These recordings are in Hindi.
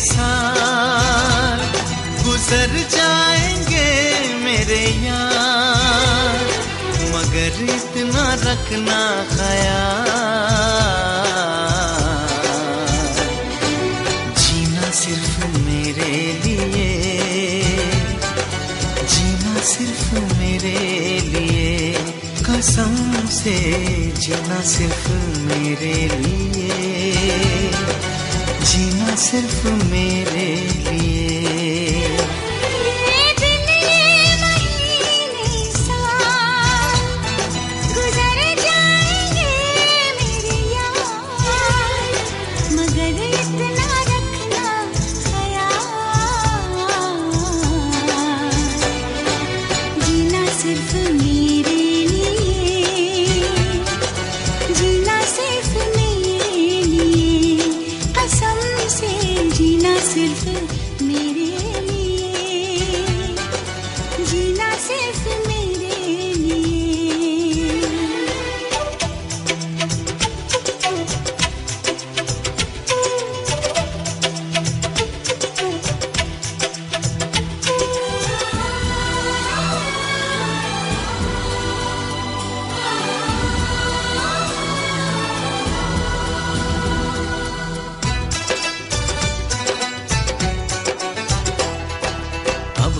साल गुजर जाएंगे मेरे यार, मगर इतना रखना ख्याल, जीना सिर्फ मेरे लिए, जीना सिर्फ मेरे लिए, कसम से जीना सिर्फ मेरे लिए, जीना सिर्फ मेरे लिए।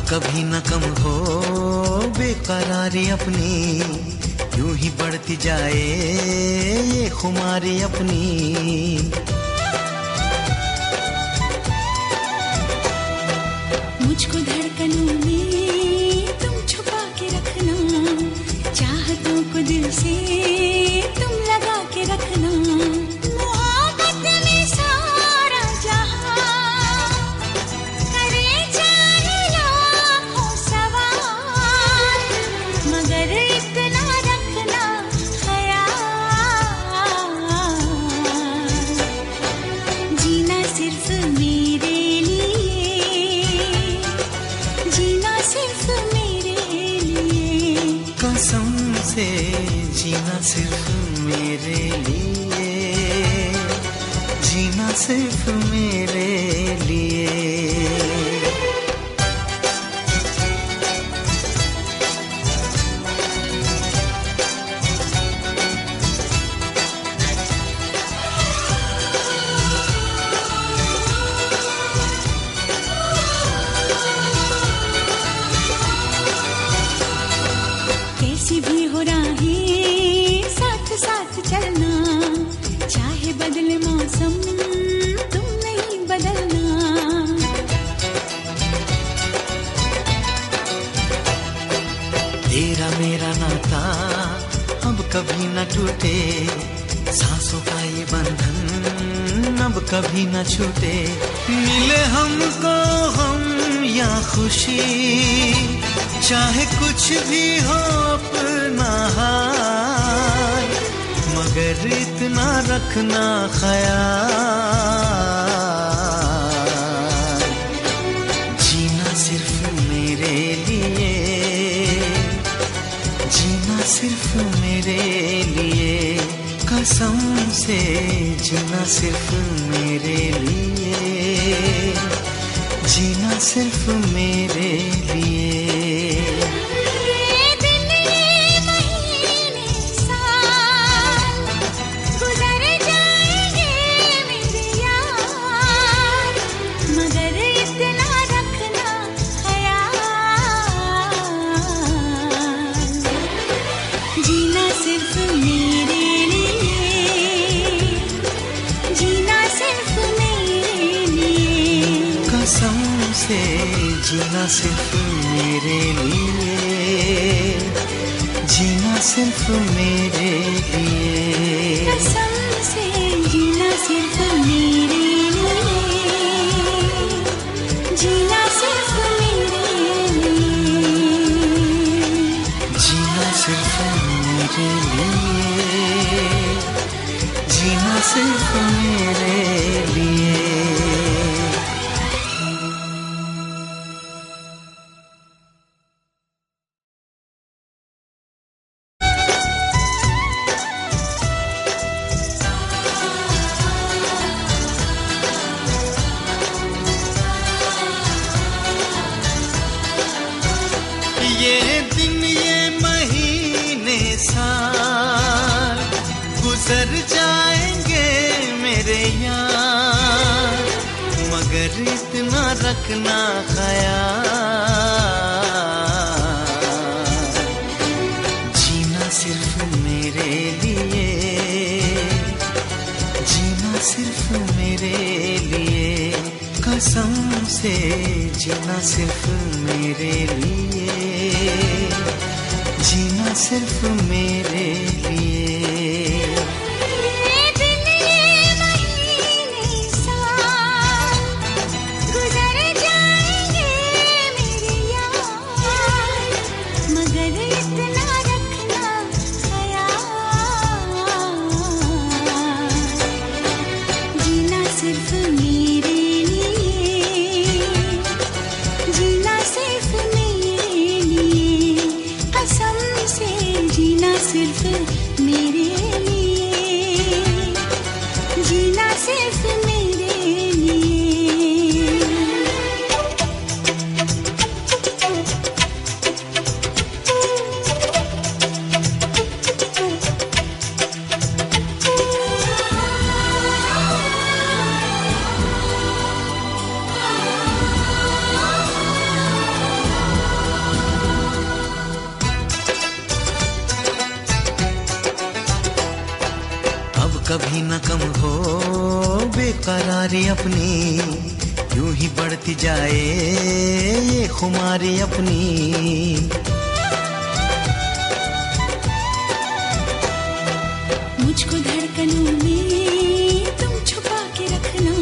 कभी न कम हो बेकरारी अपनी, यूं ही बढ़ती जाए ये खुमारी अपनी। मुझको धड़कनों में तुम छुपा के रखना, चाहतों को दिल से तुम लगा के रखना। कसम से जीना सिर्फ मेरे लिए, जीना सिर्फ मेरे लिए। भी हो राहें साथ साथ चलना, चाहे बदले मौसम तुम नहीं बदलना। तेरा मेरा नाता अब कभी न टूटे, सांसों का ये बंधन अब कभी न छूटे। मिले हमको हम या खुशी, चाहे कुछ भी हो अपना हाल, मगर इतना रखना ख्याल, जीना सिर्फ मेरे लिए, जीना सिर्फ मेरे लिए, कसम से जीना सिर्फ मेरे लिए, जीना सिर्फ मेरे लिए। कसम से जीना सिर्फ मेरे लिए, जीना सिर्फ मेरे लिए। कसम से जीना सिर्फ मेरे लिए, जीना सिर्फ मेरे लिए, जीना सिर्फ मेरे लिए, जीना सिर्फ मेरे लिए। मगर इतना रखना ख्याल, जीना सिर्फ मेरे लिए, जीना सिर्फ मेरे लिए, कसम से जीना सिर्फ मेरे लिए, जीना सिर्फ मेरे लिए। सिर्फ मेरे लिए, जीना सिर्फ मेरे लिए। कभी न कम हो बेकरारी अपनी, यूं ही बढ़ती जाए ये खुमारी अपनी। मुझको धड़कनों में तुम छुपा के रखना,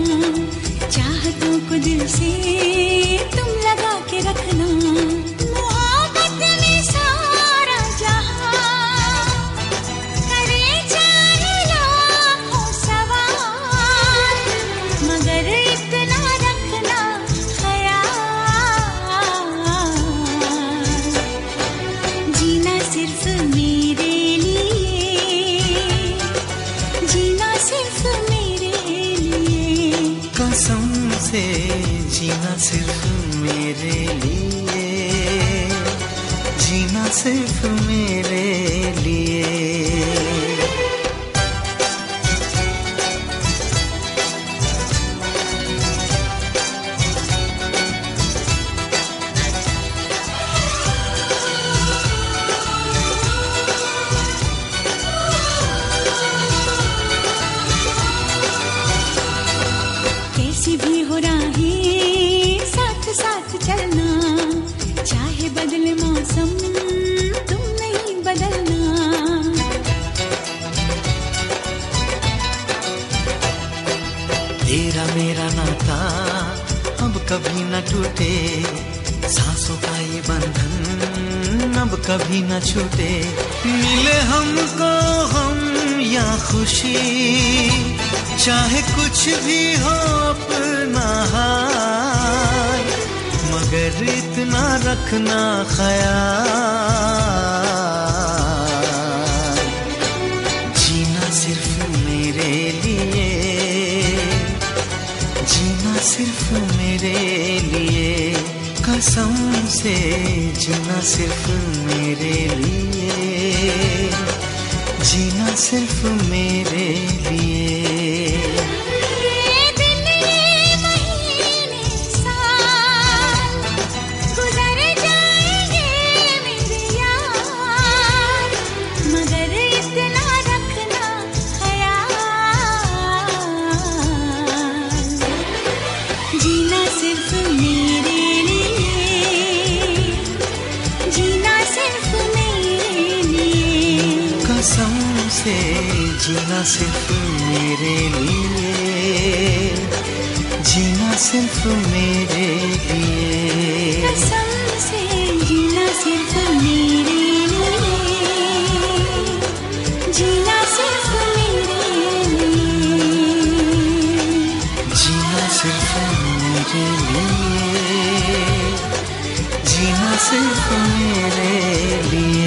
चाहतों को दिल से तुम लगा के रखना। मोहब्बत में सारा जहां करे चाहे लाखों सवाल, मगर इतना रखना ख्याल, जीना सिर्फ मेरे लिए, जीना सिर्फ मेरे लिए। कसम से जीना सिर्फ मेरे लिए, जीना सिर्फ मेरे लिए। कैसी भी हो राहें साथ साथ चलना, चाहे बदले मौसम तुम नहीं बदलना। तेरा मेरा नाता अब कभी न टूटे, सांसों का ये बंधन अब कभी न छूटे। मिले हमको हम या खुशी, चाहे कुछ भी हो अपना हाल, मगर इतना रखना ख्याल, जीना सिर्फ मेरे लिए, जीना सिर्फ मेरे लिए। कसम से जीना सिर्फ मेरे लिए, जीना सिर्फ मेरे लिए। जीना सिर्फ मेरे लिए, जीना सिर्फ मेरे लिए। कसम से जीना सिर्फ मेरे लिए, जीना सिर्फ मेरे लिए। कसम से जीना सिर्फ मेरे लिए, जीना सिर्फ मेरे लिए। जीना सिर्फ मेरे लिए, जीना सिर्फ मेरे लिए।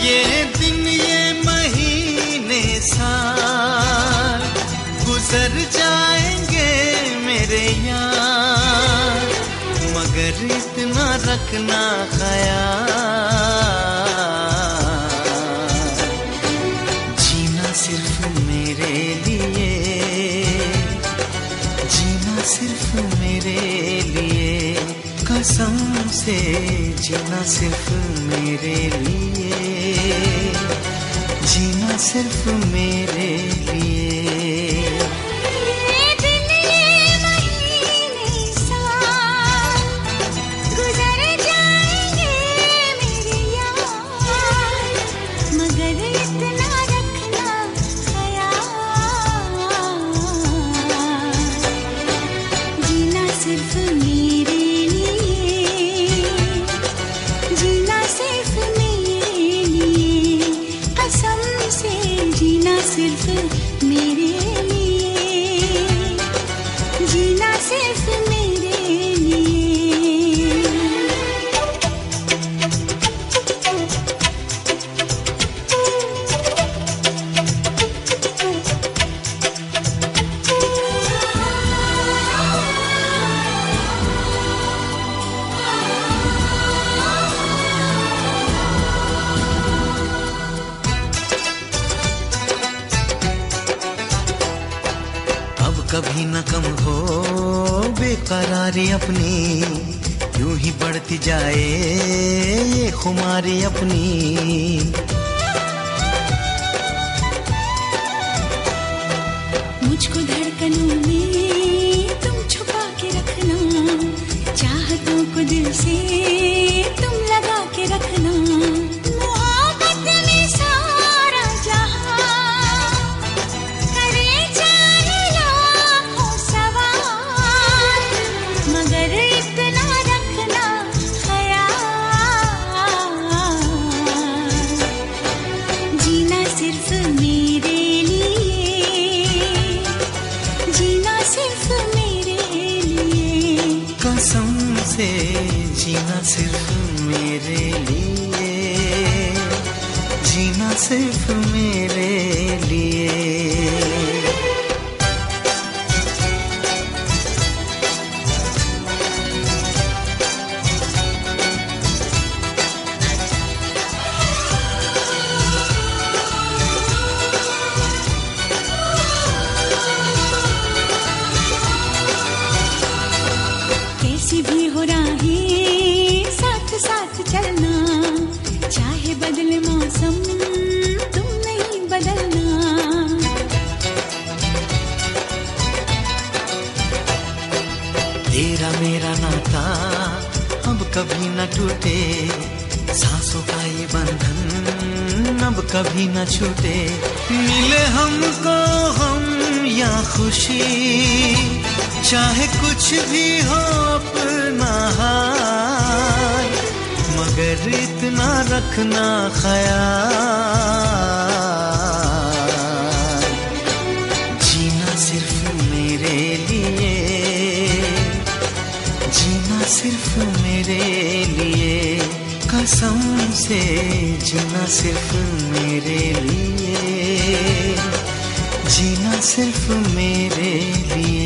ये दिन ये महीने साल गुजर जाएंगे मेरे यार, मगर इतना रखना ख्याल, जीना सिर्फ मेरे लिए, जीना सिर्फ मेरे लिए, कसम से जीना सिर्फ मेरे लिए, जीना सिर्फ मेरे लिए। सिर्फ मेरे लिए, जीना सिर्फ मेरे लिए। कभी न कम हो बेकरारी अपनी, यूं ही बढ़ती जाए ये खुमारी अपनी। मुझको धड़कनों में तुम छुपा के रखना, चाहतों को दिल से तुम लगा के रखना। कसम से जीना सिर्फ मेरे लिए, जीना सिर्फ मेरे लिए। कैसी भी हो राहें साथ साथ चलना, चाहे बदले मौसम तुम नहीं बदलना। तेरा मेरा नाता अब कभी न टूटे, सांसों का ये बंधन अब कभी न छूटे। मिले हमको हम या खुशी, चाहे कुछ भी हो अपना हाल, मगर इतना रखना ख्याल, जीना सिर्फ मेरे लिए, जीना सिर्फ मेरे लिए, कसम से जीना सिर्फ मेरे लिए, जीना सिर्फ मेरे लिए।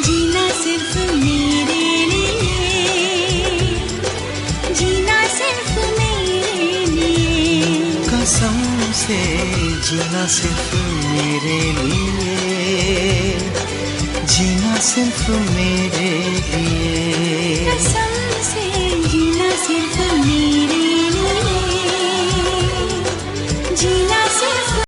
जीना सिर्फ मेरे लिए, जीना सिर्फ मेरे लिए, कसम से जीना सिर्फ मेरे लिए, जीना सिर्फ मेरे लिए।